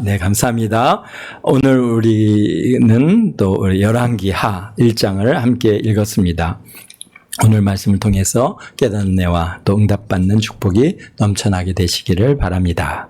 네, 감사합니다. 오늘 우리는 또 우리 열왕기하 1장을 함께 읽었습니다. 오늘 말씀을 통해서 깨닫는 은혜와 또 응답받는 축복이 넘쳐나게 되시기를 바랍니다.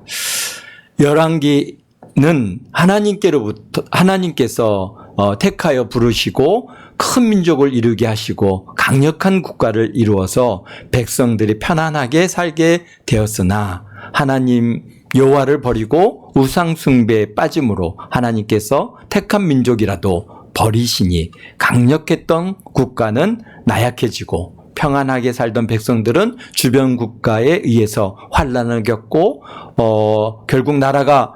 열왕기는 하나님께서 택하여 부르시고 큰 민족을 이루게 하시고 강력한 국가를 이루어서 백성들이 편안하게 살게 되었으나 하나님 여호와를 버리고 우상 숭배에 빠짐으로 하나님께서 택한 민족이라도 버리시니 강력했던 국가는 나약해지고 평안하게 살던 백성들은 주변 국가에 의해서 환난을 겪고 결국 나라가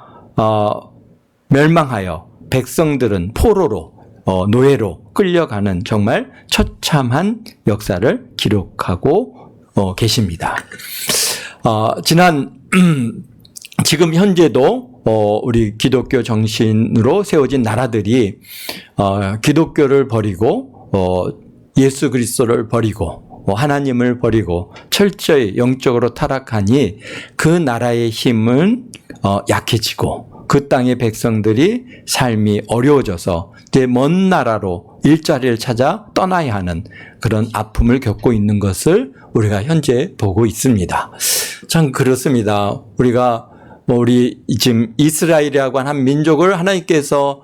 멸망하여 백성들은 포로로 노예로 끌려가는 정말 처참한 역사를 기록하고 계십니다. 지금 현재도 우리 기독교 정신으로 세워진 나라들이 기독교를 버리고 예수 그리스도를 버리고 하나님을 버리고 철저히 영적으로 타락하니 그 나라의 힘은 약해지고 그 땅의 백성들이 삶이 어려워져서 이제 먼 나라로 일자리를 찾아 떠나야 하는 그런 아픔을 겪고 있는 것을 우리가 현재 보고 있습니다. 참 그렇습니다. 우리 지금 이스라엘이라고 하는 한 민족을 하나님께서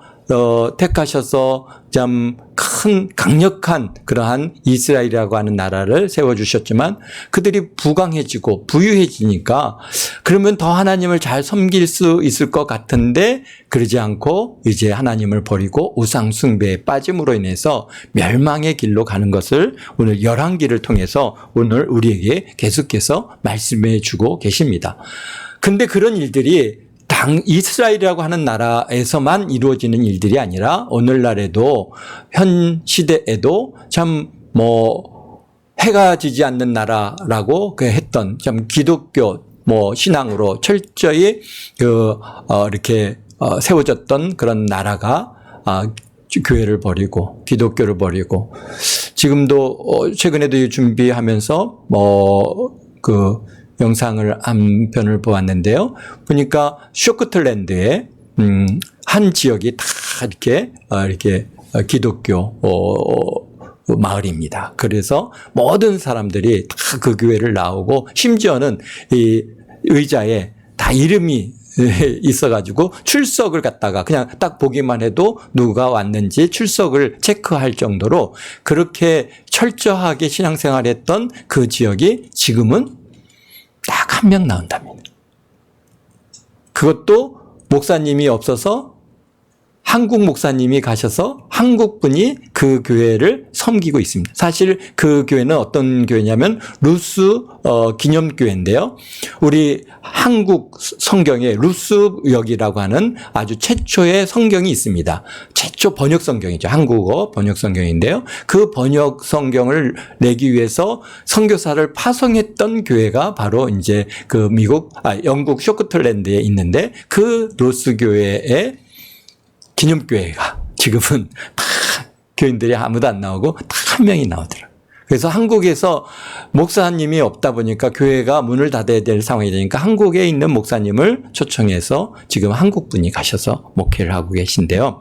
택하셔서 참 큰 강력한 그러한 이스라엘이라고 하는 나라를 세워주셨지만 그들이 부강해지고 부유해지니까 그러면 더 하나님을 잘 섬길 수 있을 것 같은데 그러지 않고 이제 하나님을 버리고 우상 숭배에 빠짐으로 인해서 멸망의 길로 가는 것을 오늘 열왕기를 통해서 오늘 우리에게 계속해서 말씀해 주고 계십니다. 근데 그런 일들이 이스라엘이라고 하는 나라에서만 이루어지는 일들이 아니라 오늘날에도 현 시대에도 참 해가 지지 않는 나라라고 했던 참 기독교 신앙으로 철저히 이렇게 세워졌던 그런 나라가 교회를 버리고 기독교를 버리고 지금도 최근에도 준비하면서 영상을 한 편을 보았는데요. 보니까 쇼크틀랜드의 한 지역이 다 이렇게 기독교 마을입니다. 그래서 모든 사람들이 다 그 교회를 나오고 심지어는 이 의자에 다 이름이 있어가지고 출석을 갖다가 그냥 딱 보기만 해도 누가 왔는지 출석을 체크할 정도로 그렇게 철저하게 신앙생활했던 그 지역이 지금은 딱 한 명 나온답니다. 그것도 목사님이 없어서 한국 목사님이 가셔서 한국 분이 그 교회를 섬기고 있습니다. 사실 그 교회는 어떤 교회냐면 루스 기념교회인데요. 우리 한국 성경에 루스역이라고 하는 아주 최초의 성경이 있습니다. 최초 번역 성경이죠. 한국어 번역 성경인데요. 그 번역 성경을 내기 위해서 선교사를 파송했던 교회가 바로 이제 영국 쇼크틀랜드에 있는데 그 루스 교회의 기념교회가 지금은 다 교인들이 아무도 안 나오고 다 한 명이 나오더라고요. 그래서 한국에서 목사님이 없다 보니까 교회가 문을 닫아야 될 상황이 되니까 한국에 있는 목사님을 초청해서 지금 한국 분이 가셔서 목회를 하고 계신데요.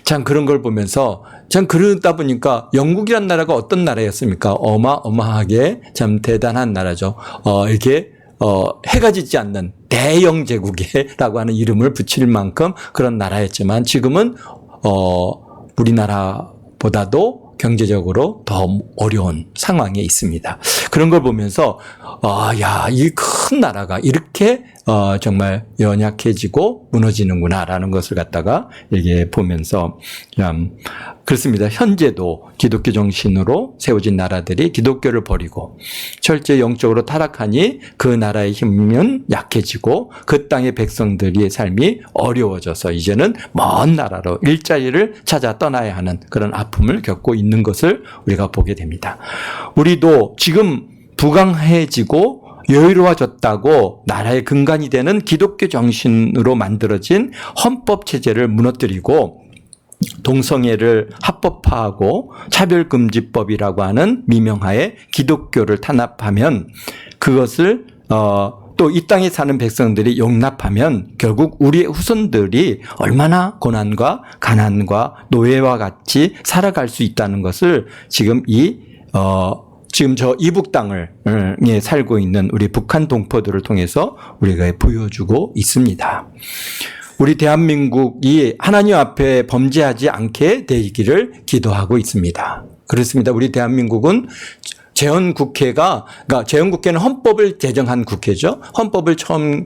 참 그런 걸 보면서 참 그러다 보니까 영국이란 나라가 어떤 나라였습니까? 어마어마하게 참 대단한 나라죠. 이렇게 해가 지지 않는 대영 제국이라고 하는 이름을 붙일 만큼 그런 나라였지만 지금은 우리나라보다도 경제적으로 더 어려운 상황에 있습니다. 그런 걸 보면서 이 큰 나라가 이렇게 정말 연약해지고 무너지는구나라는 것을 갖다가 이게 보면서 그렇습니다. 현재도 기독교 정신으로 세워진 나라들이 기독교를 버리고 철저히 영적으로 타락하니 그 나라의 힘은 약해지고 그 땅의 백성들의 삶이 어려워져서 이제는 먼 나라로 일자리를 찾아 떠나야 하는 그런 아픔을 겪고 있는 것을 우리가 보게 됩니다. 우리도 지금 부강해지고 여유로워졌다고 나라의 근간이 되는 기독교 정신으로 만들어진 헌법 체제를 무너뜨리고 동성애를 합법화하고 차별금지법이라고 하는 미명하에 기독교를 탄압하면 그것을 또 이 땅에 사는 백성들이 용납하면 결국 우리의 후손들이 얼마나 고난과 가난과 노예와 같이 살아갈 수 있다는 것을 지금 지금 저 이북 땅을 살고 있는 우리 북한 동포들을 통해서 우리가 보여주고 있습니다. 우리 대한민국이 하나님 앞에 범죄하지 않게 되기를 기도하고 있습니다. 그렇습니다. 우리 대한민국은 그러니까 재헌국회는 헌법을 제정한 국회죠. 헌법을 처음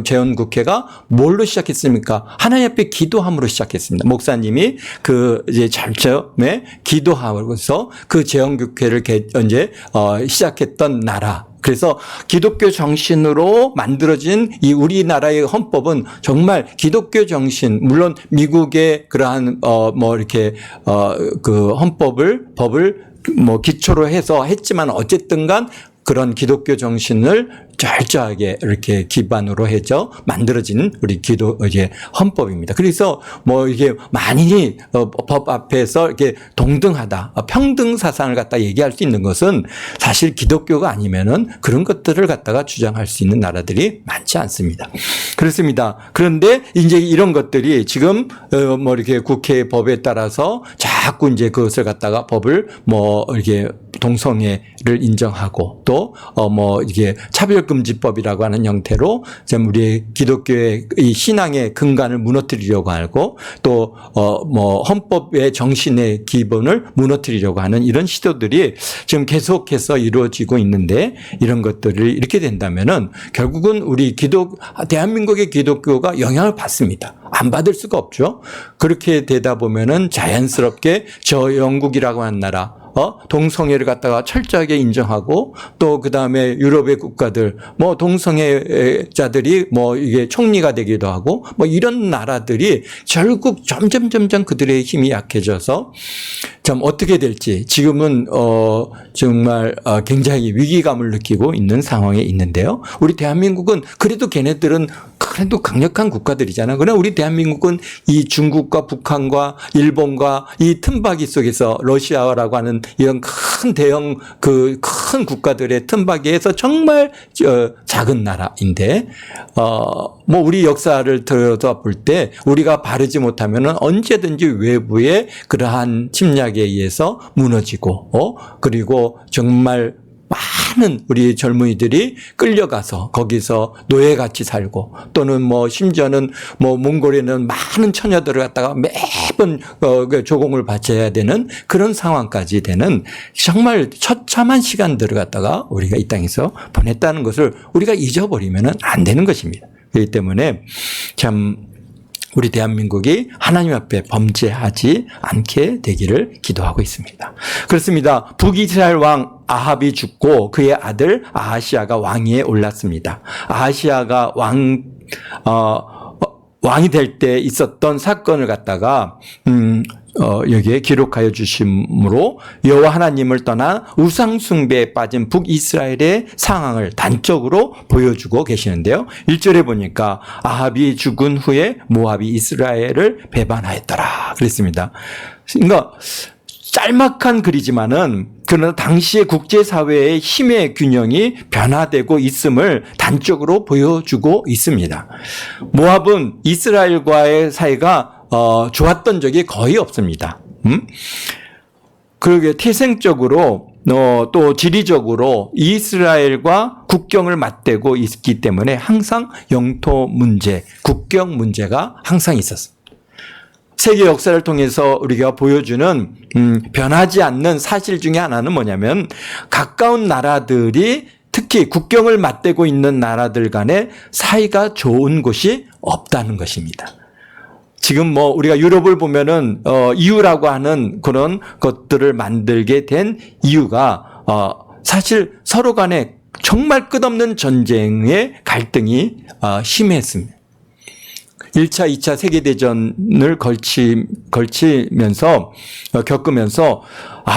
재헌국회가 뭘로 시작했습니까? 하나님 앞에 기도함으로 시작했습니다. 목사님이 이제 처음에 기도하면서 그 재헌국회를 시작했던 나라. 그래서 기독교 정신으로 만들어진 이 우리나라의 헌법은 정말 기독교 정신, 물론 미국의 그러한 그 법을 기초로 해서 했지만 어쨌든 간 그런 기독교 정신을 철저하게 이렇게 기반으로 해서 만들어진 우리 헌법입니다. 그래서 이게 많이 법 앞에서 이렇게 동등하다, 평등 사상을 갖다 얘기할 수 있는 것은 사실 기독교가 아니면은 그런 것들을 갖다가 주장할 수 있는 나라들이 많지 않습니다. 그렇습니다. 그런데 이제 이런 것들이 지금 이렇게 국회 법에 따라서 자꾸 이제 그것을 갖다가 법을 이렇게 동성애를 인정하고 또 이게 차별금지법이라고 하는 형태로 우리의 기독교의 이 신앙의 근간을 무너뜨리려고 하고 또 헌법의 정신의 기본을 무너뜨리려고 하는 이런 시도들이 지금 계속해서 이루어지고 있는데, 이런 것들을 이렇게 된다면은 결국은 우리 대한민국의 기독교가 영향을 받습니다. 안 받을 수가 없죠. 그렇게 되다 보면은 자연스럽게 저 영국이라고 하는 나라 동성애를 갖다가 철저하게 인정하고 또 그다음에 유럽의 국가들 동성애자들이 이게 총리가 되기도 하고 이런 나라들이 결국 점점 그들의 힘이 약해져서 참 어떻게 될지 지금은 정말 굉장히 위기감을 느끼고 있는 상황에 있는데요. 우리 대한민국은 그래도 걔네들은 그래도 강력한 국가들이잖아. 그러나 우리 대한민국은 이 중국과 북한과 일본과 이 틈바기 속에서 러시아라고 하는 이런 큰 대형 큰 국가들의 틈바기에서 정말 작은 나라인데 우리 역사를 들여다볼 때 우리가 바르지 못하면은 언제든지 외부의 그러한 침략에 의해서 무너지고 그리고 정말 많은 우리 젊은이들이 끌려가서 거기서 노예같이 살고 또는 심지어는 몽골에는 많은 처녀들을 갖다가 매번 조공을 바쳐야 되는 그런 상황까지 되는 정말 처참한 시간들을 갖다가 우리가 이 땅에서 보냈다는 것을 우리가 잊어버리면 안 되는 것입니다. 그렇기 때문에 참 우리 대한민국이 하나님 앞에 범죄하지 않게 되기를 기도하고 있습니다. 그렇습니다. 북이스라엘 왕 아합이 죽고 그의 아들 아하시아가 왕위에 올랐습니다. 아하시아가 왕이 될 때 있었던 사건을 갖다가 여기에 기록하여 주심으로 여호와 하나님을 떠나 우상 숭배에 빠진 북이스라엘의 상황을 단적으로 보여주고 계시는데요. 1절에 보니까 아합이 죽은 후에 모압이 이스라엘을 배반하였더라 그랬습니다. 그러니까 짤막한 글이지만은 그러나 당시의 국제사회의 힘의 균형이 변화되고 있음을 단적으로 보여주고 있습니다. 모압은 이스라엘과의 사이가 좋았던 적이 거의 없습니다. 그러게 태생적으로 또 지리적으로 이스라엘과 국경을 맞대고 있기 때문에 항상 영토 문제, 국경 문제가 항상 있었습니다. 세계 역사를 통해서 우리가 보여주는 변하지 않는 사실 중에 하나는 뭐냐면 가까운 나라들이 특히 국경을 맞대고 있는 나라들 간에 사이가 좋은 곳이 없다는 것입니다. 지금 우리가 유럽을 보면은 EU라고 하는 그런 것들을 만들게 된 이유가 사실 서로 간에 정말 끝없는 전쟁의 갈등이 심했습니다. 1차, 2차 세계대전을 겪으면서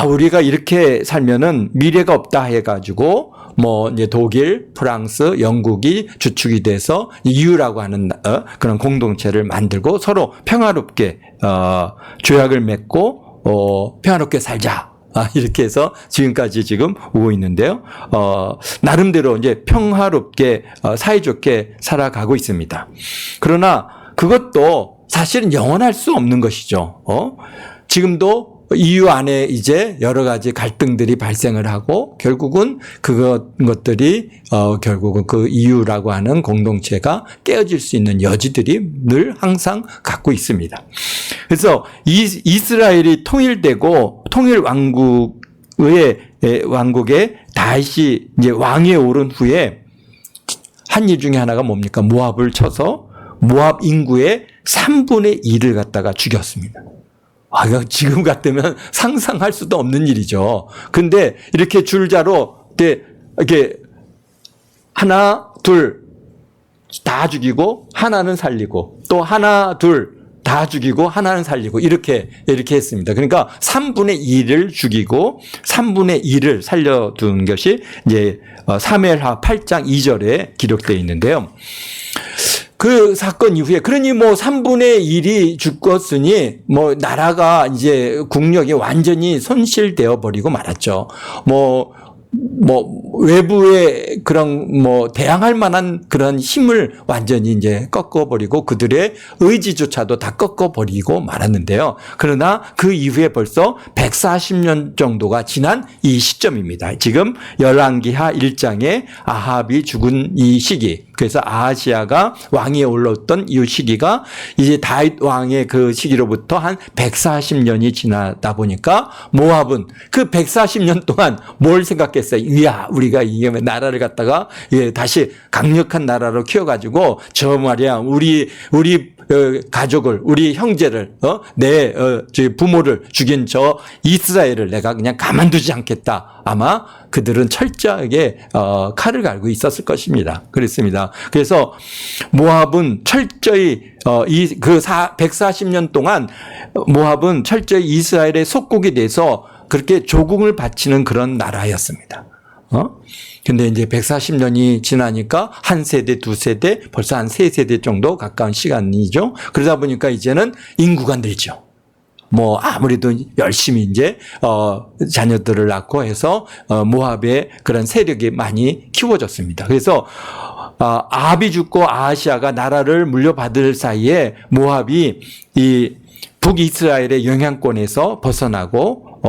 우리가 이렇게 살면은 미래가 없다 해가지고 이제 독일, 프랑스, 영국이 주축이 돼서 EU라고 하는 그런 공동체를 만들고 서로 평화롭게 조약을 맺고 평화롭게 살자. 이렇게 해서 지금까지 지금 오고 있는데요. 나름대로 이제 평화롭게, 사이좋게 살아가고 있습니다. 그러나 그것도 사실은 영원할 수 없는 것이죠. 지금도 EU 안에 이제 여러 가지 갈등들이 발생을 하고 결국은 그것들이 결국은 그 EU라고 하는 공동체가 깨어질 수 있는 여지들이 늘 항상 갖고 있습니다. 그래서 이스라엘이 통일되고 통일 왕국에 다시 이제 왕위에 오른 후에 한 일 중에 하나가 뭡니까? 모압을 쳐서 모압 인구의 3분의 1을 갖다가 죽였습니다. 이거 지금 같으면 상상할 수도 없는 일이죠. 근데 이렇게 줄자로 이렇게 하나, 둘 다 죽이고 하나는 살리고 또 하나, 둘 다 죽이고 하나는 살리고 이렇게 했습니다. 그러니까 3분의 1을 죽이고 3분의 1을 살려둔 것이 이제 사무엘하 8장 2절에 기록되어 있는데요. 그 사건 이후에 그러니 뭐 3분의 1이 죽었으니 뭐 나라가 이제 국력이 완전히 손실되어 버리고 말았죠. 뭐 외부의 그런 대항할 만한 그런 힘을 완전히 이제 꺾어버리고 그들의 의지조차도 다 꺾어버리고 말았는데요. 그러나 그 이후에 벌써 140년 정도가 지난 이 시점입니다. 지금 열왕기하 1장에 아합이 죽은 이 시기, 그래서 아하시아가 왕위에 올랐던 이 시기가 이제 다윗 왕의 그 시기로부터 한 140년이 지나다 보니까 모압은 그 140년 동안 뭘 생각했어요? 이야, 우리가 이게 나라를 갖다가 다시 강력한 나라로 키워가지고 저 말이야 우리 가족을, 우리 형제를, 내 부모를 죽인 저 이스라엘을 내가 그냥 가만두지 않겠다. 아마 그들은 철저하게 칼을 갈고 있었을 것입니다. 그렇습니다. 그래서 모압은 철저히 140년 동안 모압은 철저히 이스라엘의 속국이 돼서 그렇게 조공을 바치는 그런 나라였습니다. 근데 이제 140년이 지나니까 한 세대, 두 세대, 벌써 한 세 세대 정도 가까운 시간이죠. 그러다 보니까 이제는 인구가 늘죠. 아무래도 열심히 이제, 자녀들을 낳고 해서, 모압의 그런 세력이 많이 키워졌습니다. 그래서, 아합이 죽고 아하시아가 나라를 물려받을 사이에 모압이 이 북이스라엘의 영향권에서 벗어났고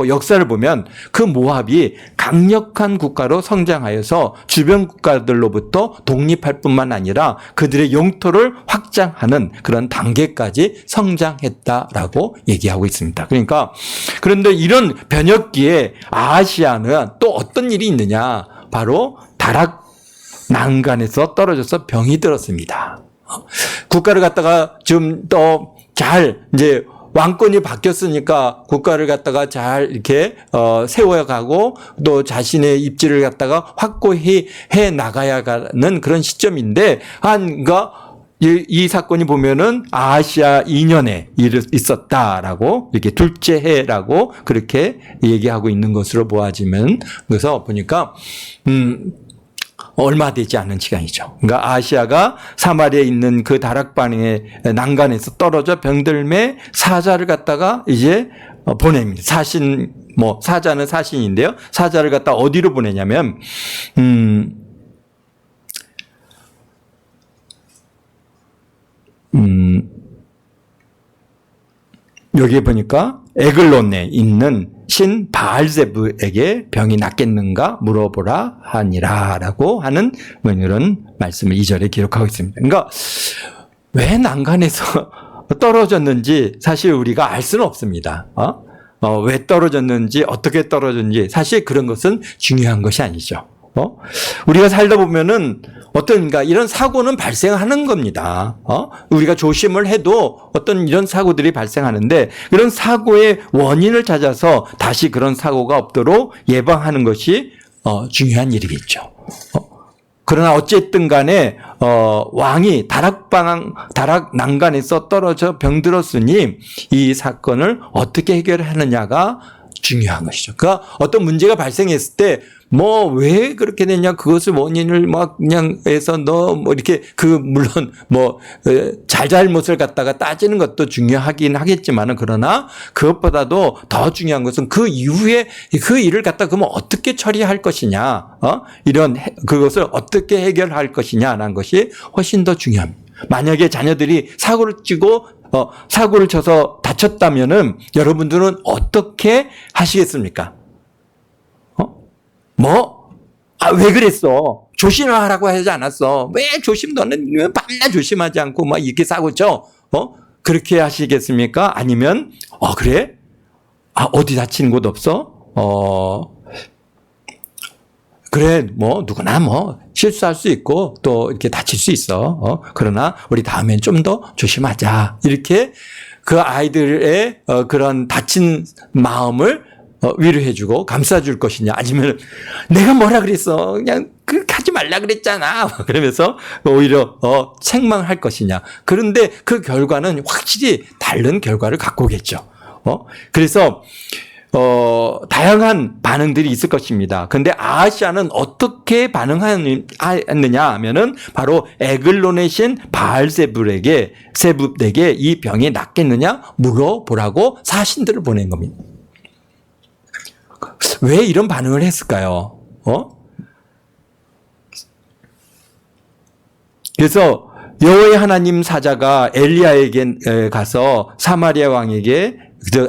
역사를 보면 그 모압이 강력한 국가로 성장하여서 주변 국가들로부터 독립할 뿐만 아니라 그들의 영토를 확장하는 그런 단계까지 성장했다라고 얘기하고 있습니다. 그런데 이런 변혁기에 아하시아는 또 어떤 일이 있느냐? 바로 다락 난간에서 떨어져서 병이 들었습니다. 국가를 갖다가 좀 더 잘 이제 왕권이 바뀌었으니까 국가를 갖다가 잘 이렇게 세워가고 또 자신의 입지를 갖다가 확고히 해 나가야 하는 그런 시점인데 이 사건이 보면은 아하시아 2년에 있었다라고 이렇게 둘째 해라고 그렇게 얘기하고 있는 것으로 보아지면 그래서 보니까 얼마 되지 않은 시간이죠. 그러니까 아시아가 사마리아에 있는 그 다락방의 난간에서 떨어져 병들매 사자를 갖다가 이제 보냅니다. 사자는 사신인데요. 사자를 갖다 어디로 보내냐면, 여기에 보니까 에글론에 있는 신 바알제부에게 병이 낫겠는가 물어보라 하니라라고 하는 이런 말씀을 2절에 기록하고 있습니다. 그러니까 왜 난간에서 떨어졌는지 사실 우리가 알 수는 없습니다. 왜 떨어졌는지 어떻게 떨어졌는지 사실 그런 것은 중요한 것이 아니죠. 우리가 살다 보면은 이런 사고는 발생하는 겁니다. 우리가 조심을 해도 어떤 이런 사고들이 발생하는데 이런 사고의 원인을 찾아서 다시 그런 사고가 없도록 예방하는 것이 중요한 일이겠죠. 그러나 어쨌든 간에 왕이 다락 난간에서 떨어져 병들었으니 이 사건을 어떻게 해결하느냐가 중요한 것이죠. 그러니까 어떤 문제가 발생했을 때 뭐 왜 그렇게 됐냐 그것을 원인을 막 그냥 해서 너 뭐 이렇게 물론 뭐 잘잘못을 갖다가 따지는 것도 중요하긴 하겠지만은 그러나 그것보다도 더 중요한 것은 그 이후에 그 일을 갖다 그러면 어떻게 처리할 것이냐, 이런 그것을 어떻게 해결할 것이냐라는 것이 훨씬 더 중요합니다. 만약에 자녀들이 사고를 쳐서 다쳤다면은 여러분들은 어떻게 하시겠습니까? 왜 그랬어? 조심하라고 하지 않았어. 왜 너는 밤낮 조심하지 않고 막 이렇게 사고 쳐? 그렇게 하시겠습니까? 아니면, 그래? 어디 다치는 곳 없어? 그래, 누구나 실수할 수 있고 또 이렇게 다칠 수 있어. 그러나 우리 다음엔 좀 더 조심하자. 이렇게 그 아이들의 그런 다친 마음을 위로해주고 감싸줄 것이냐, 아니면 내가 뭐라 그랬어, 그냥 그렇게 하지 말라 그랬잖아, 그러면서 오히려 책망할 것이냐. 그런데 그 결과는 확실히 다른 결과를 갖고 오겠죠. 그래서 다양한 반응들이 있을 것입니다. 그런데 아하시아는 어떻게 반응했느냐 하면은 바로 에글론의 신 바알세불에게 이 병이 낫겠느냐 물어보라고 사신들을 보낸 겁니다. 왜 이런 반응을 했을까요? 그래서 여호와의 하나님 사자가 엘리야에게 가서 사마리아 왕에게,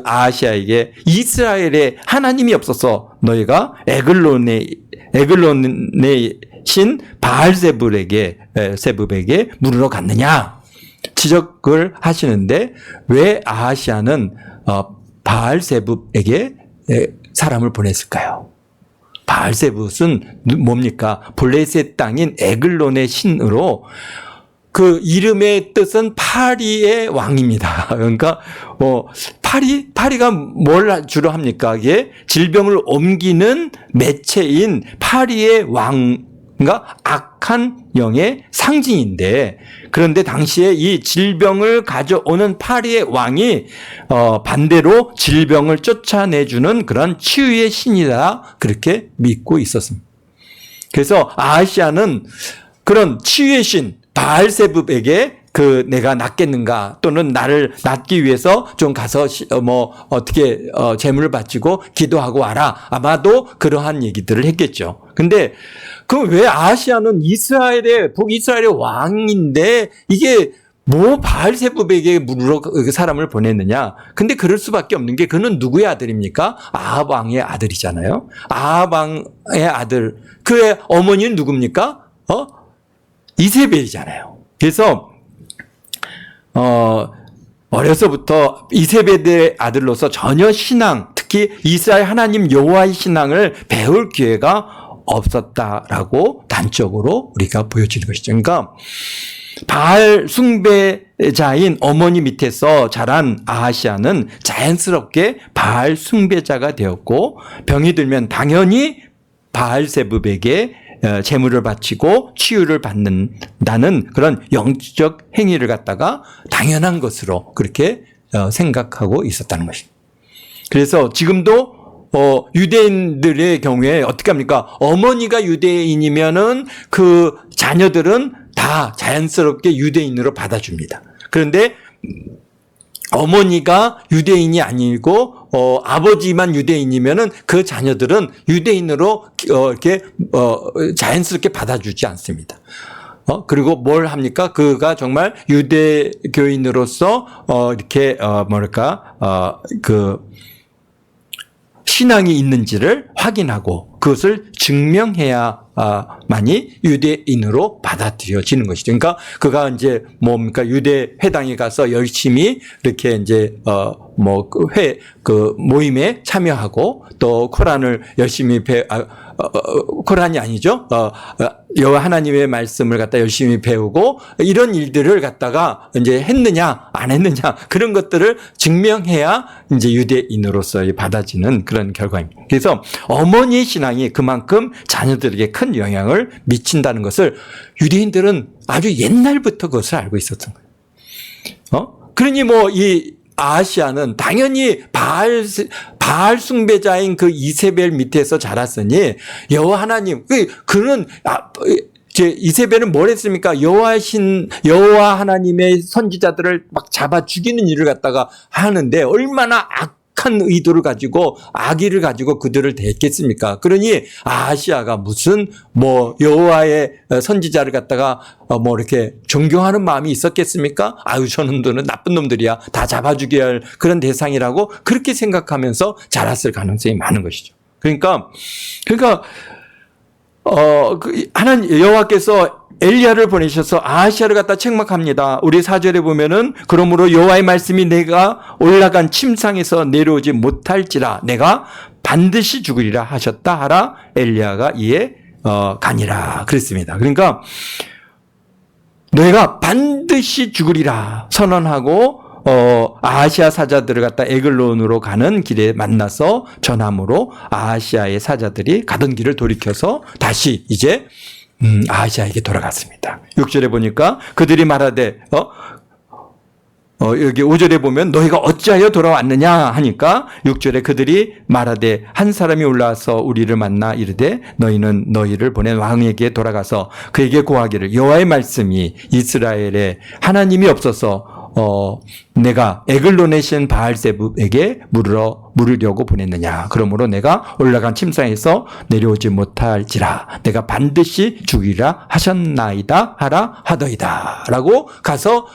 아하시아에게 이스라엘에 하나님이 없어서 너희가 에글론의 신 바알세불에게 물으러 갔느냐 지적을 하시는데, 왜 아하시아는 바알세불에게 사람을 보냈을까요? 바알세불은 뭡니까? 블레셋 땅인 에글론의 신으로, 그 이름의 뜻은 파리의 왕입니다. 그러니까 파리가 뭘 주로 합니까? 이게 질병을 옮기는 매체인 파리의 왕과 악한 영의 상징인데, 그런데 당시에 이 질병을 가져오는 파리의 왕이 반대로 질병을 쫓아내주는 그런 치유의 신이다, 그렇게 믿고 있었습니다. 그래서 아하시아는 그런 치유의 신 바알세불에게 내가 낫겠는가, 또는 나를 낫기 위해서 좀 가서 어떻게 제물을 바치고 기도하고 와라, 아마도 그러한 얘기들을 했겠죠. 근데 왜 아하시아는 북이스라엘의 왕인데 이게 바알세불에게 물으러 사람을 보냈느냐? 근데 그럴 수밖에 없는 게, 그는 누구의 아들입니까? 아합 왕의 아들이잖아요. 아합 왕의 아들, 그의 어머니는 누굽니까? 이세벨이잖아요. 그래서 어려서부터 이세벨의 아들로서 전혀 특히 이스라엘 하나님 여호와의 신앙을 배울 기회가 없었다라고 단적으로 우리가 보여지는 것이죠. 그러니까 바알 숭배자인 어머니 밑에서 자란 아하시아는 자연스럽게 바알 숭배자가 되었고, 병이 들면 당연히 바알세불에게 제물을 바치고 치유를 받는다는 그런 영적 행위를 갖다가 당연한 것으로 그렇게 생각하고 있었다는 것입니다. 그래서 지금도 유대인들의 경우에 어떻게 합니까? 어머니가 유대인이면은 그 자녀들은 다 자연스럽게 유대인으로 받아줍니다. 그런데 어머니가 유대인이 아니고 아버지만 유대인이면은 그 자녀들은 유대인으로 이렇게 자연스럽게 받아주지 않습니다. 그리고 뭘 합니까? 그가 정말 유대교인으로서 이렇게 신앙이 있는지를 확인하고 그것을 증명해야만이 유대인으로 받아들여지는 것이죠. 그러니까 그가 이제 유대 회당에 가서 열심히 이렇게 이제 모임에 참여하고, 또 코란을 열심히 코란이 아니죠. 여호와 하나님의 말씀을 갖다 열심히 배우고, 이런 일들을 갖다가 이제 했느냐 안 했느냐, 그런 것들을 증명해야 이제 유대인으로서 받아지는 그런 결과입니다. 그래서 어머니의 신앙이 그만큼 자녀들에게 큰 영향을 미친다는 것을 유대인들은 아주 옛날부터 그것을 알고 있었던 거예요. 그러니 이 아하시아는 당연히 바알 숭배자인 그 이세벨 밑에서 자랐으니 여호와 하나님, 그는 이세벨은 뭘 했습니까? 여호와 하나님의 선지자들을 막 잡아 죽이는 일을 갖다가 하는데 얼마나 악한 의도를 가지고 악의를 가지고 그들을 대했겠습니까? 그러니 아하시아가 무슨 여호와의 선지자를 갖다가 이렇게 존경하는 마음이 있었겠습니까? 아유, 저놈들은 나쁜 놈들이야. 다 잡아 죽여야 할 그런 대상이라고 그렇게 생각하면서 자랐을 가능성이 많은 것이죠. 그러니까 하나님 여호와께서 엘리야를 보내셔서 아하시아를 갖다 책망합니다. 우리 4절에 보면은 그러므로 여호와의 말씀이 내가 올라간 침상에서 내려오지 못할지라 내가 반드시 죽으리라 하셨다 하라 엘리야가 이에 가니라 그랬습니다. 그러니까 내가 반드시 죽으리라 선언하고 아하시아 사자들을 갖다 에글론으로 가는 길에 만나서 전함으로 아하시아의 사자들이 가던 길을 돌이켜서 다시 이제 아하시아에게 돌아갔습니다. 6절에 보니까 그들이 말하되 여기 5절에 보면 너희가 어찌하여 돌아왔느냐 하니까 6절에 그들이 말하되 한 사람이 올라와서 우리를 만나 이르되 너희는 너희를 보낸 왕에게 돌아가서 그에게 고하기를 여호와의 말씀이 이스라엘에 하나님이 없어서 내가 에글론의 신 바알세붑에게 물으려고 보냈느냐. 그러므로 내가 올라간 침상에서 내려오지 못할지라 내가 반드시 죽이라 하셨나이다 하라 하더이다. 라고 가서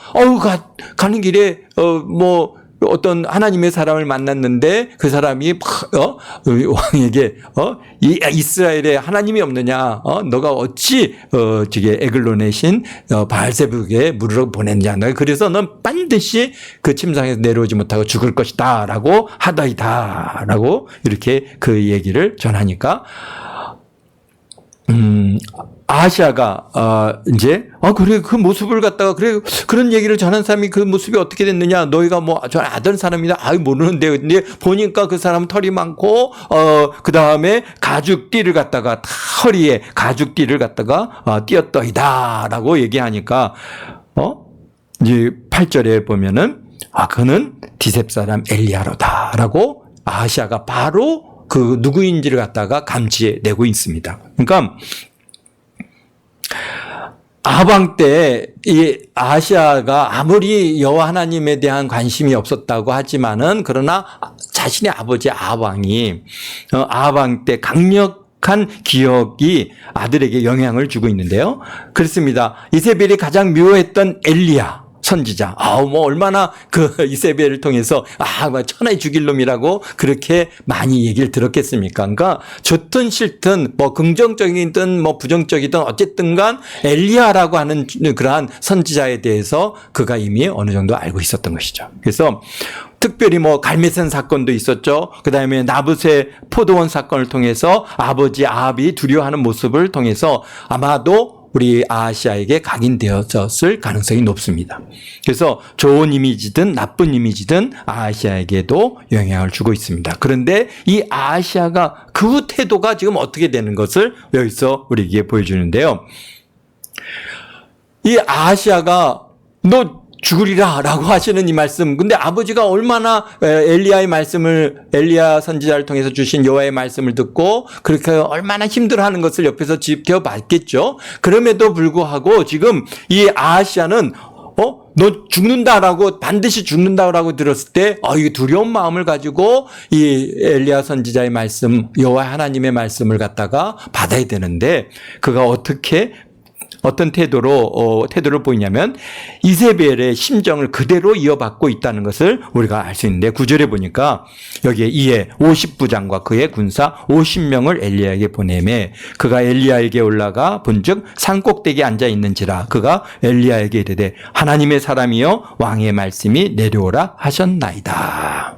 가는 길에 어떤 하나님의 사람을 만났는데 그 사람이 왕에게 이스라엘에 하나님이 없느냐, 너가 어찌 에글론의 신 바알세붑에게 물으러 보냈냐, 그래서 넌 반드시 그 침상에서 내려오지 못하고 죽을 것이다라고 하더이다라고 이렇게 그 얘기를 전하니까 아하시아가 이제 그래 그 모습을 갖다가 그런 얘기를 전한 사람이 그 모습이 어떻게 됐느냐, 너희가 저 아던 사람이다, 모르는데 근데 보니까 그 사람 털이 많고 그 다음에 가죽띠를 갖다가 허리에 가죽띠를 갖다가 띄었더이다라고 얘기하니까 이제 8절에 보면은 그는 디셉 사람 엘리야로다라고 아하시아가 바로 그 누구인지를 갖다가 감지해내고 있습니다. 그러니까 아방 때 이 아하시아가 아무리 여호와 하나님에 대한 관심이 없었다고 하지만은 그러나 자신의 아버지 아방이 아방 때 강력한 기억이 아들에게 영향을 주고 있는데요. 그렇습니다. 이세벨이 가장 미워했던 엘리야 선지자. 얼마나 그 이세벨을 통해서 천하의 죽일 놈이라고 그렇게 많이 얘기를 들었겠습니까? 그러니까 좋든 싫든 긍정적이든 부정적이든 어쨌든 간 엘리야라고 하는 그러한 선지자에 대해서 그가 이미 어느 정도 알고 있었던 것이죠. 그래서 특별히 갈메센 사건도 있었죠. 그 다음에 나붓의 포도원 사건을 통해서 아버지 아합이 두려워하는 모습을 통해서 아마도 우리 아하시아에게 각인되었을 가능성이 높습니다. 그래서 좋은 이미지든 나쁜 이미지든 아하시아에게도 영향을 주고 있습니다. 그런데 이 아하시아가 그 태도가 지금 어떻게 되는 것을 여기서 우리에게 보여주는데요. 이 아하시아가 너 죽으리라 라고 하시는 이 말씀, 근데 아버지가 얼마나 엘리야 선지자를 통해서 주신 여호와의 말씀을 듣고 그렇게 얼마나 힘들어하는 것을 옆에서 지켜봤겠죠. 그럼에도 불구하고 지금 이 아하시아는 너 죽는다라고, 반드시 죽는다라고 들었을 때 이 두려운 마음을 가지고 이 엘리야 선지자의 말씀, 여호와 하나님의 말씀을 갖다가 받아야 되는데 그가 어떤 태도를 보이냐면 이세벨의 심정을 그대로 이어받고 있다는 것을 우리가 알 수 있는데 9절에 보니까 여기에 이에 50부장과 그의 군사 50명을 엘리야에게 보내매 그가 엘리야에게 올라가 본즉 산꼭대기에 앉아 있는지라 그가 엘리야에게 이르되 하나님의 사람이여 왕의 말씀이 내려오라 하셨나이다.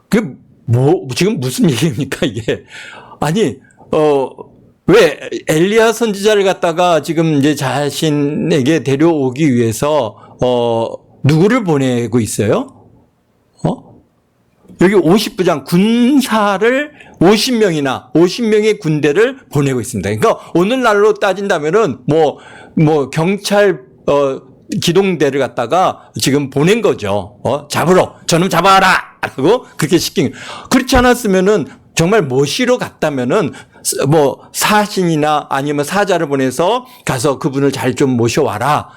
지금 무슨 얘기입니까 이게? 왜 엘리야 선지자를 갖다가 지금 이제 자신에게 데려오기 위해서 누구를 보내고 있어요? 여기 50부장 군사를 50명의 군대를 보내고 있습니다. 그러니까 오늘날로 따진다면은 경찰 기동대를 갖다가 지금 보낸 거죠. 잡으러, 저놈 잡아라! 라고 그렇게 시킨. 그렇지 않았으면은 정말 모시러 갔다면은 뭐 사신이나 아니면 사자를 보내서 가서 그분을 잘 좀 모셔와라.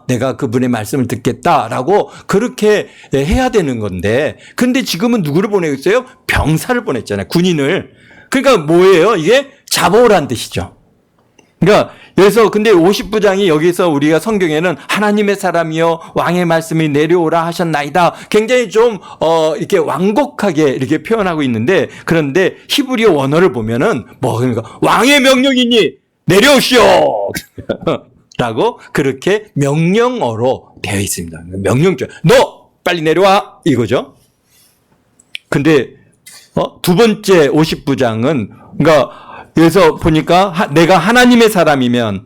내가 그분의 말씀을 듣겠다라고 그렇게 해야 되는 건데. 근데 지금은 누구를 보내고 있어요? 병사를 보냈잖아요. 군인을. 그러니까 뭐예요? 이게 잡아오라는 뜻이죠. 그러니까 그래서 근데 50부장이 여기서 우리가 성경에는 하나님의 사람이여 왕의 말씀이 내려오라 하셨나이다. 굉장히 좀 이렇게 완곡하게 이렇게 표현하고 있는데, 그런데 히브리어 원어를 보면은 뭐 그러니까 왕의 명령이니 내려오시오 라고 그렇게 명령어로 되어 있습니다. 명령조. 너 빨리 내려와 이거죠. 근데 두 번째 50부장은 그러니까 그래서 보니까 내가 하나님의 사람이면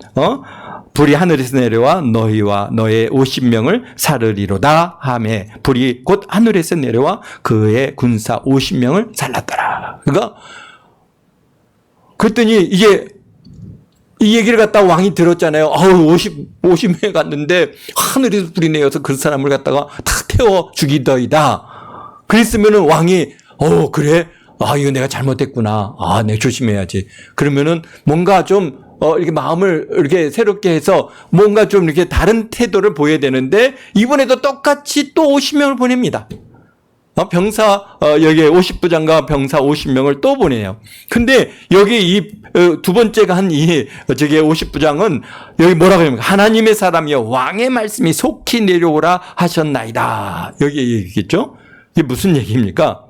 불이 하늘에서 내려와 너희와 너의 50명을 살으리로다 하며 불이 곧 하늘에서 내려와 그의 군사 50명을 살랐더라. 그러니까 그랬더니 이게 이 얘기를 갖다가 왕이 들었잖아요. 50명이 갔는데 하늘에서 불이 내려서 그 사람을 갖다가 탁 태워 죽이더이다. 그랬으면은 왕이 그래? 이거 내가 잘못했구나. 내가 조심해야지. 그러면은 뭔가 좀, 이렇게 마음을 이렇게 새롭게 해서 뭔가 좀 이렇게 다른 태도를 보여야 되는데, 이번에도 똑같이 또 50명을 보냅니다. 병사, 여기에 50부장과 병사 50명을 또 보내요. 근데 여기 이 두 번째가 저기 50부장은 여기 뭐라고 합니까? 하나님의 사람이여 왕의 말씀이 속히 내려오라 하셨나이다. 여기 얘기겠죠? 이게 무슨 얘기입니까?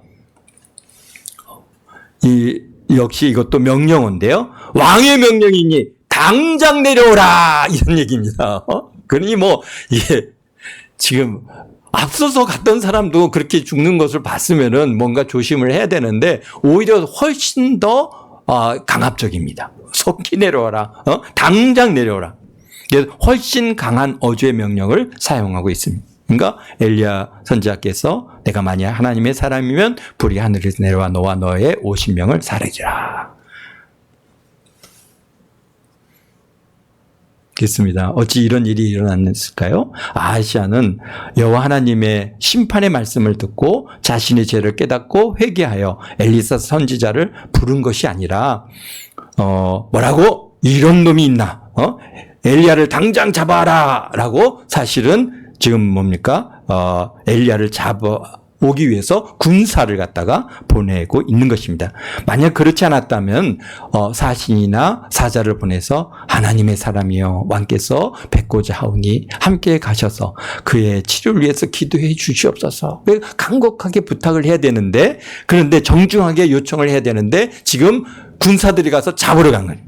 역시 이것도 명령어인데요. 왕의 명령이니 당장 내려오라! 이런 얘기입니다. 그러니 이게 지금 앞서서 갔던 사람도 그렇게 죽는 것을 봤으면은 뭔가 조심을 해야 되는데 오히려 훨씬 더 강압적입니다. 속히 내려오라. 당장 내려오라. 훨씬 강한 어조의 명령을 사용하고 있습니다. 그러니까 엘리야 선지자께서 내가 만약 하나님의 사람이면 불이 하늘에서 내려와 너와 너의 50명을 살리리라. 그렇습니다. 어찌 이런 일이 일어났을까요? 아하시아는 여호와 하나님의 심판의 말씀을 듣고 자신의 죄를 깨닫고 회개하여 엘리사 선지자를 부른 것이 아니라 뭐라고? 이런 놈이 있나? 엘리야를 당장 잡아라라고 사실은 지금 뭡니까? 엘리야를 잡아오기 위해서 군사를 갖다가 보내고 있는 것입니다. 만약 그렇지 않았다면 사신이나 사자를 보내서 하나님의 사람이여 왕께서 뵙고자 하오니 함께 가셔서 그의 치료를 위해서 기도해 주시옵소서. 간곡하게 부탁을 해야 되는데, 그런데 정중하게 요청을 해야 되는데 지금 군사들이 가서 잡으러 간 거예요.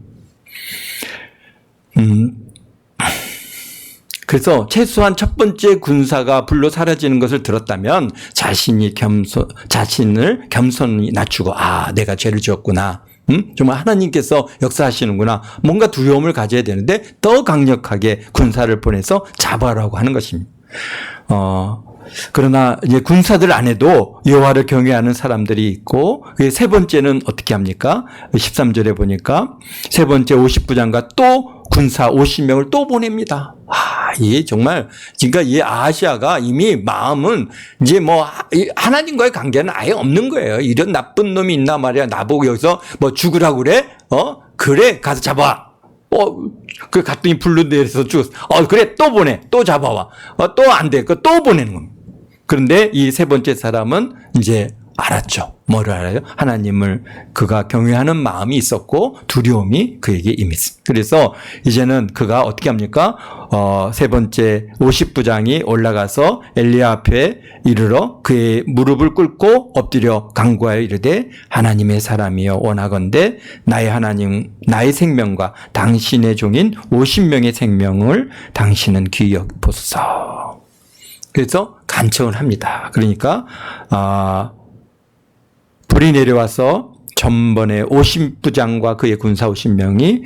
그래서 최소한 첫 번째 군사가 불로 사라지는 것을 들었다면 자신을 겸손히 낮추고 내가 죄를 지었구나. 정말 하나님께서 역사하시는구나. 뭔가 두려움을 가져야 되는데 더 강력하게 군사를 보내서 잡아라고 하는 것입니다. 그러나 이제 군사들 안에도 여호와를 경외하는 사람들이 있고, 세 번째는 어떻게 합니까? 13절에 보니까 세 번째 50부장과 또 군사 50명을 또 보냅니다. 이게 정말, 그러니까 이 아하시아가 이미 마음은 이제 하나님과의 관계는 아예 없는 거예요. 이런 나쁜 놈이 있나 말이야. 나보고 여기서 죽으라고 그래? 그래, 가서 잡아. 갔더니 불로 내려서 죽었어. 그래, 또 보내. 또 잡아와. 또 안 돼. 또 보내는 겁니다. 그런데 이 세 번째 사람은 이제 알았죠. 뭐를 알아요? 하나님을 그가 경외하는 마음이 있었고 두려움이 그에게 임했습니다. 그래서 이제는 그가 어떻게 합니까? 세 번째 50부장이 올라가서 엘리야 앞에 이르러 그의 무릎을 꿇고 엎드려 간구하여 이르되 하나님의 사람이여 원하건대 나의 하나님 나의 생명과 당신의 종인 50명의 생명을 당신은 귀히 여기소서. 그래서 간청을 합니다. 그러니까 불이 내려와서 전번에 50부장과 그의 군사 50명이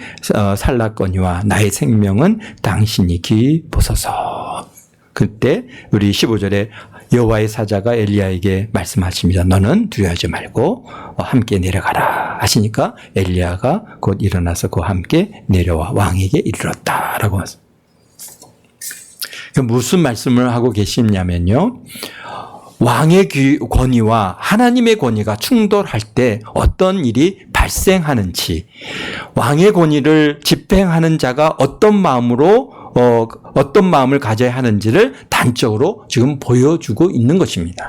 살랐거니와 나의 생명은 당신이 귀히 보소서. 그때 우리 15절에 여호와의 사자가 엘리야에게 말씀하십니다. 너는 두려워하지 말고 함께 내려가라 하시니까 엘리야가 곧 일어나서 그와 함께 내려와 왕에게 이르렀다라고 하십니다. 무슨 말씀을 하고 계시냐면요. 왕의 권위와 하나님의 권위가 충돌할 때 어떤 일이 발생하는지, 왕의 권위를 집행하는 자가 어떤 마음을 가져야 하는지를 단적으로 지금 보여주고 있는 것입니다.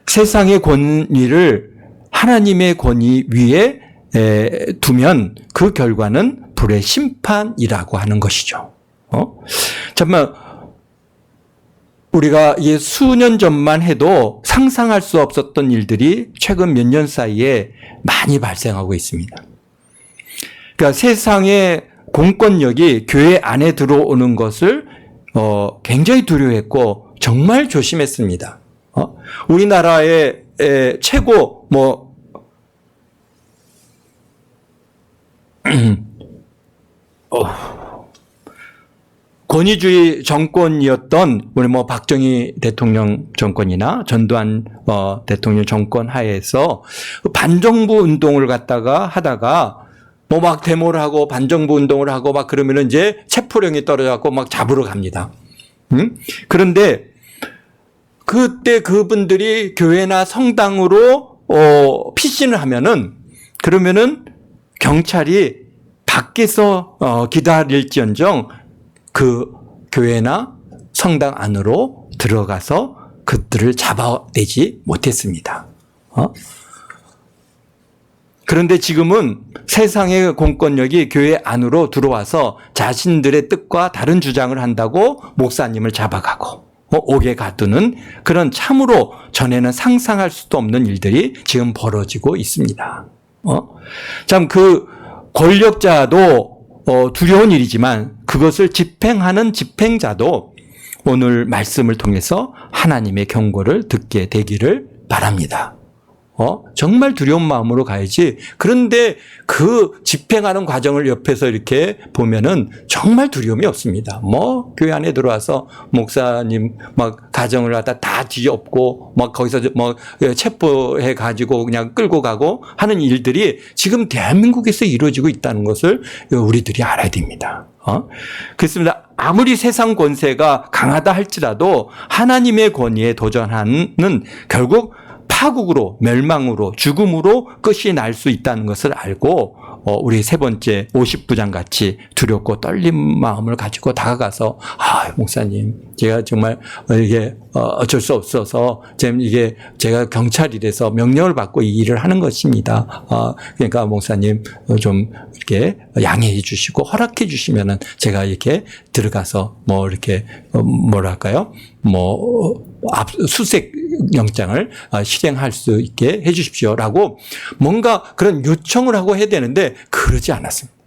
세상의 권위를 하나님의 권위 위에 두면 그 결과는 불의 심판이라고 하는 것이죠. 정말 우리가 수년 전만 해도 상상할 수 없었던 일들이 최근 몇 년 사이에 많이 발생하고 있습니다. 그러니까 세상의 공권력이 교회 안에 들어오는 것을 굉장히 두려워했고 정말 조심했습니다. 우리나라의 최고 권위주의 정권이었던 우리 박정희 대통령 정권이나 전두환 대통령 정권 하에서 반정부 운동을 하다가 막 데모를 하고 반정부 운동을 하고 막 그러면은 이제 체포령이 떨어져갖고 막 잡으러 갑니다. 그런데 그때 그분들이 교회나 성당으로 피신을 하면은 그러면은 경찰이 밖에서 기다릴지언정 그 교회나 성당 안으로 들어가서 그들을 잡아내지 못했습니다. 그런데 지금은 세상의 공권력이 교회 안으로 들어와서 자신들의 뜻과 다른 주장을 한다고 목사님을 잡아가고 옥에 가두는 그런 참으로 전에는 상상할 수도 없는 일들이 지금 벌어지고 있습니다. 참 그 권력자도 두려운 일이지만 그것을 집행하는 집행자도 오늘 말씀을 통해서 하나님의 경고를 듣게 되기를 바랍니다. 정말 두려운 마음으로 가야지. 그런데 그 집행하는 과정을 옆에서 이렇게 보면은 정말 두려움이 없습니다. 교회 안에 들어와서 목사님 막 가정을 갖다 다 뒤엎고 막 거기서 체포해 가지고 그냥 끌고 가고 하는 일들이 지금 대한민국에서 이루어지고 있다는 것을 우리들이 알아야 됩니다. 그렇습니다. 아무리 세상 권세가 강하다 할지라도 하나님의 권위에 도전하는 결국 파국으로, 멸망으로, 죽음으로 끝이 날 수 있다는 것을 알고 우리 세 번째 50부장 같이 두렵고 떨린 마음을 가지고 다가가서 목사님 제가 정말 이게 어쩔 수 없어서 이게 제가 경찰이라서 명령을 받고 이 일을 하는 것입니다. 그러니까 목사님 좀 이렇게 양해해 주시고 허락해 주시면은 제가 이렇게 들어가서 이렇게 뭐랄까요? 수색 영장을 실행할 수 있게 해 주십시오라고 뭔가 그런 요청을 하고 해야 되는데 그러지 않았습니다.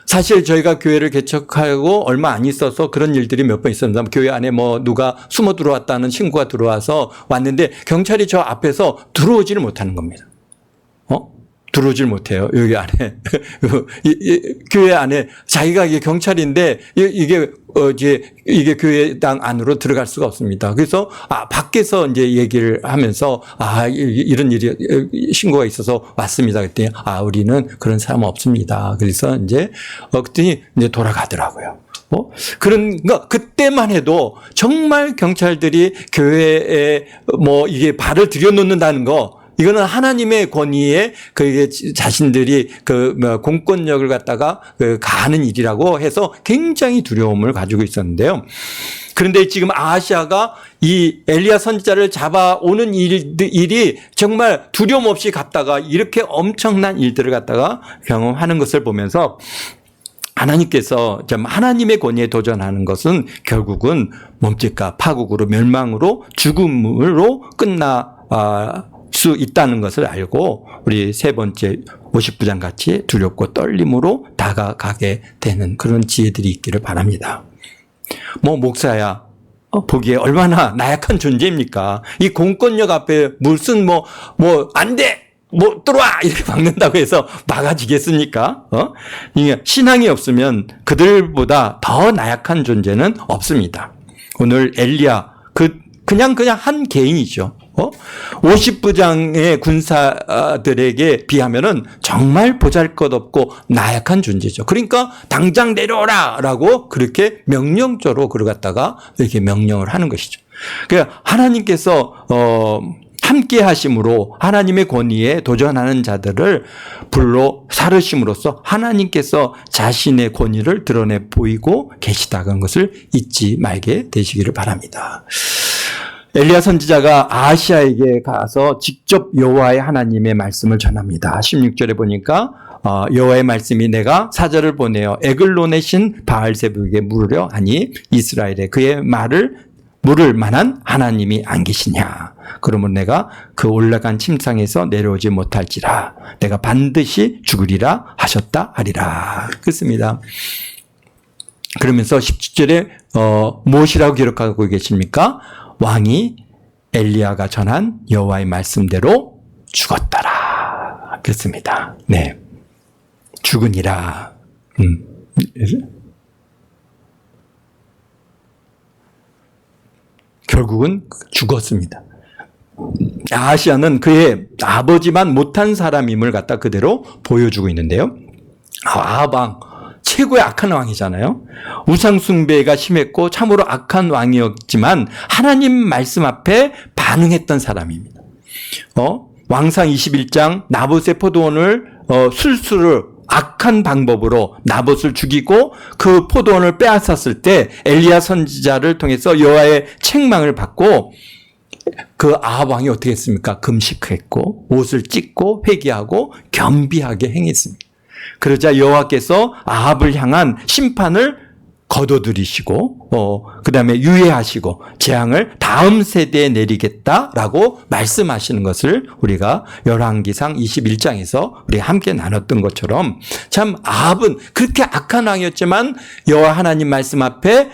사실 저희가 교회를 개척하고 얼마 안 있어서 그런 일들이 몇 번 있었습니다. 교회 안에 누가 숨어 들어왔다는 친구가 들어와서 왔는데 경찰이 저 앞에서 들어오지를 못하는 겁니다. 들어오질 못해요. 여기 안에. 교회 안에 자기가 이게 경찰인데 이게 교회당 안으로 들어갈 수가 없습니다. 그래서 밖에서 이제 얘기를 하면서 이런 일이 신고가 있어서 왔습니다. 그랬더니 우리는 그런 사람 없습니다. 그래서 그랬더니 이제 돌아가더라고요. 그러니까 그때만 해도 정말 경찰들이 교회에 이게 발을 들여놓는다는 거 이거는 하나님의 권위에 자신들이 공권력을 갖다가 가하는 일이라고 해서 굉장히 두려움을 가지고 있었는데요. 그런데 지금 아하시아가 이 엘리야 선지자를 잡아오는 일이 정말 두려움 없이 갔다가 이렇게 엄청난 일들을 갖다가 경험하는 것을 보면서 하나님께서 하나님의 권위에 도전하는 것은 결국은 뭡니까? 파국으로, 멸망으로, 죽음으로 끝나 수 있다는 것을 알고 우리 세 번째 50부장 같이 두렵고 떨림으로 다가가게 되는 그런 지혜들이 있기를 바랍니다. 목사야 보기에 얼마나 나약한 존재입니까? 이 공권력 앞에 무슨 안 돼! 들어와! 이렇게 막는다고 해서 막아지겠습니까? 신앙이 없으면 그들보다 더 나약한 존재는 없습니다. 오늘 엘리야 그냥 한 개인이죠. 50부장의 군사들에게 비하면은 정말 보잘것없고 나약한 존재죠. 그러니까 당장 내려오라! 라고 그렇게 명령조로 그러갔다가 이렇게 명령을 하는 것이죠. 그러니까 하나님께서, 함께 하심으로 하나님의 권위에 도전하는 자들을 불로 사르심으로써 하나님께서 자신의 권위를 드러내 보이고 계시다는 것을 잊지 말게 되시기를 바랍니다. 엘리야 선지자가 아하시아에게 가서 직접 여호와의 하나님의 말씀을 전합니다. 16절에 보니까 여호와의 말씀이 내가 사자를 보내어 에글론의 신 바알세불에게 물으려 하니 이스라엘에 그의 말을 물을 만한 하나님이 안 계시냐. 그러면 내가 그 올라간 침상에서 내려오지 못할지라 내가 반드시 죽으리라 하셨다 하리라. 그렇습니다. 그러면서 17절에 무엇이라고 기록하고 계십니까? 왕이 엘리야가 전한 여호와의 말씀대로 죽었더라. 그렇습니다. 네, 죽으니라. 결국은 죽었습니다. 아하시아는 그의 아버지만 못한 사람임을 갖다 그대로 보여주고 있는데요. 아합 왕, 최고의 악한 왕이잖아요. 우상 숭배가 심했고 참으로 악한 왕이었지만 하나님 말씀 앞에 반응했던 사람입니다. 왕상 21장 나봇의 포도원을 술수를 악한 방법으로 나봇을 죽이고 그 포도원을 빼앗았을 때 엘리야 선지자를 통해서 여호와의 책망을 받고 그 아합 왕이 어떻게 했습니까? 금식했고 옷을 찢고 회개하고 겸비하게 행했습니다. 그러자 여호와께서 아합을 향한 심판을 거둬들이시고 그 다음에 유예하시고 재앙을 다음 세대에 내리겠다라고 말씀하시는 것을 우리가 열왕기상 21장에서 우리가 함께 나눴던 것처럼 참 아합은 그렇게 악한 왕이었지만 여호와 하나님 말씀 앞에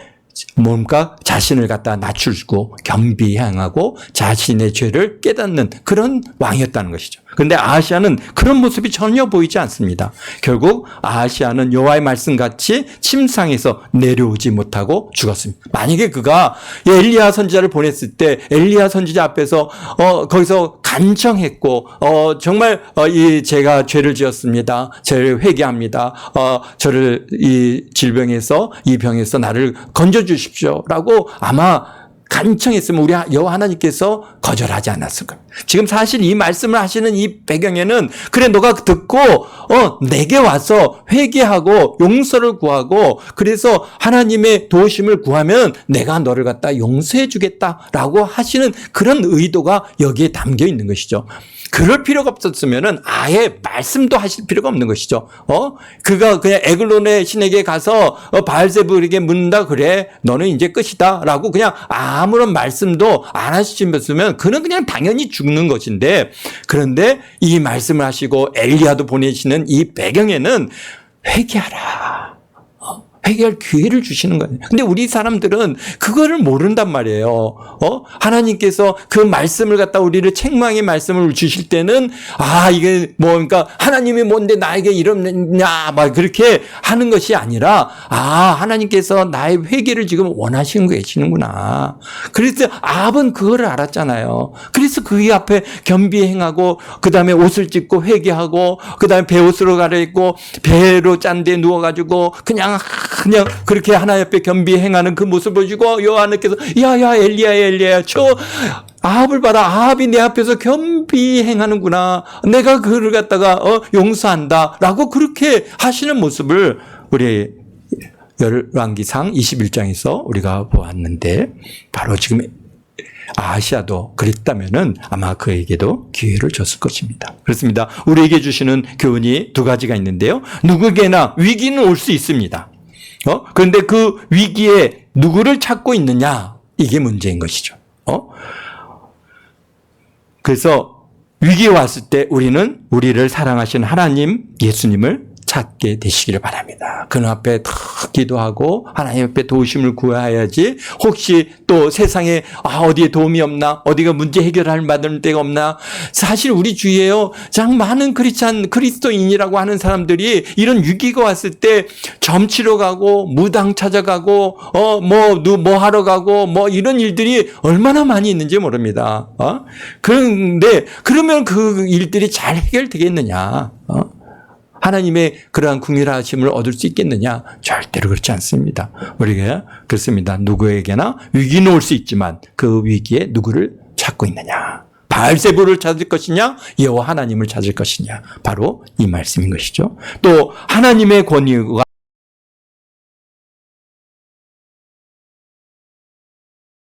뭔가 자신을 갖다 낮추고 겸비 행하고 자신의 죄를 깨닫는 그런 왕이었다는 것이죠. 그런데 아하시아는 그런 모습이 전혀 보이지 않습니다. 결국 아하시아는 여호와의 말씀같이 침상에서 내려오지 못하고 죽었습니다. 만약에 그가 엘리야 선지자를 보냈을 때 엘리야 선지자 앞에서 거기서 간청했고 정말 제가 죄를 지었습니다. 죄를 회개합니다. 저를 이 질병에서 이 병에서 나를 건져 주십시오라고 아마 간청했으면 우리 여호와 하나님께서 거절하지 않았을 겁니다. 지금 사실 이 말씀을 하시는 이 배경에는 그래 너가 듣고 내게 와서 회개하고 용서를 구하고 그래서 하나님의 도우심을 구하면 내가 너를 갖다 용서해 주겠다라고 하시는 그런 의도가 여기에 담겨 있는 것이죠. 그럴 필요가 없었으면은 아예 말씀도 하실 필요가 없는 것이죠. 그가 그냥 에글론의 신에게 가서 바알세불에게 묻는다 그래 너는 이제 끝이다라고 그냥 아무런 말씀도 안 하셨으면 그는 그냥 당연히 죽는 것인데 그런데 이 말씀을 하시고 엘리야도 보내시는 이 배경에는 회개하라. 회개할 기회를 주시는 거예요. 근데 우리 사람들은 그거를 모른단 말이에요. 하나님께서 그 말씀을 갖다 우리를 책망의 말씀을 주실 때는 이게 그러니까 하나님이 뭔데 나에게 이러느냐 막 그렇게 하는 것이 아니라 하나님께서 나의 회개를 지금 원하시는 계시는구나. 그래서 아합은 그거를 알았잖아요. 그래서 그 앞에 겸비 행하고 그다음에 옷을 찢고 회개하고 그다음에 베옷으로 갈아입고 배로 짠 데 누워가지고 그냥 그렇게 하나님 앞에 겸비 행하는 그 모습을 보시고 여호와 하나님께서 야야 엘리야 저 아합을 봐라. 아합이 내 앞에서 겸비 행하는구나. 내가 그를 갖다가 용서한다 라고 그렇게 하시는 모습을 우리 열왕기상 21장에서 우리가 보았는데 바로 지금 아하시아도 그랬다면은 아마 그에게도 기회를 줬을 것입니다. 그렇습니다. 우리에게 주시는 교훈이 두 가지가 있는데요. 누구에게나 위기는 올 수 있습니다. 그런데 그 위기에 누구를 찾고 있느냐 이게 문제인 것이죠. 그래서 위기에 왔을 때 우리는 우리를 사랑하신 하나님 예수님을 찾게 되시기를 바랍니다. 그는 앞에 탁 기도하고 하나님 앞에 도우심을 구해야지 혹시 또 세상에 어디에 도움이 없나? 어디가 문제 해결할 만한 데가 없나? 사실 우리 주위에요. 장 많은 그리스도인이라고 하는 사람들이 이런 위기가 왔을 때 점치러 가고 무당 찾아가고 뭐 하러 가고 뭐 이런 일들이 얼마나 많이 있는지 모릅니다. 그런데 그러면 그 일들이 잘 해결되겠느냐? 하나님의 그러한 궁휼하심을 얻을 수 있겠느냐? 절대로 그렇지 않습니다. 우리가 그렇습니다. 누구에게나 위기는 올 수 있지만 그 위기에 누구를 찾고 있느냐? 바알세불을 찾을 것이냐? 여호와 하나님을 찾을 것이냐? 바로 이 말씀인 것이죠. 또 하나님의 권위가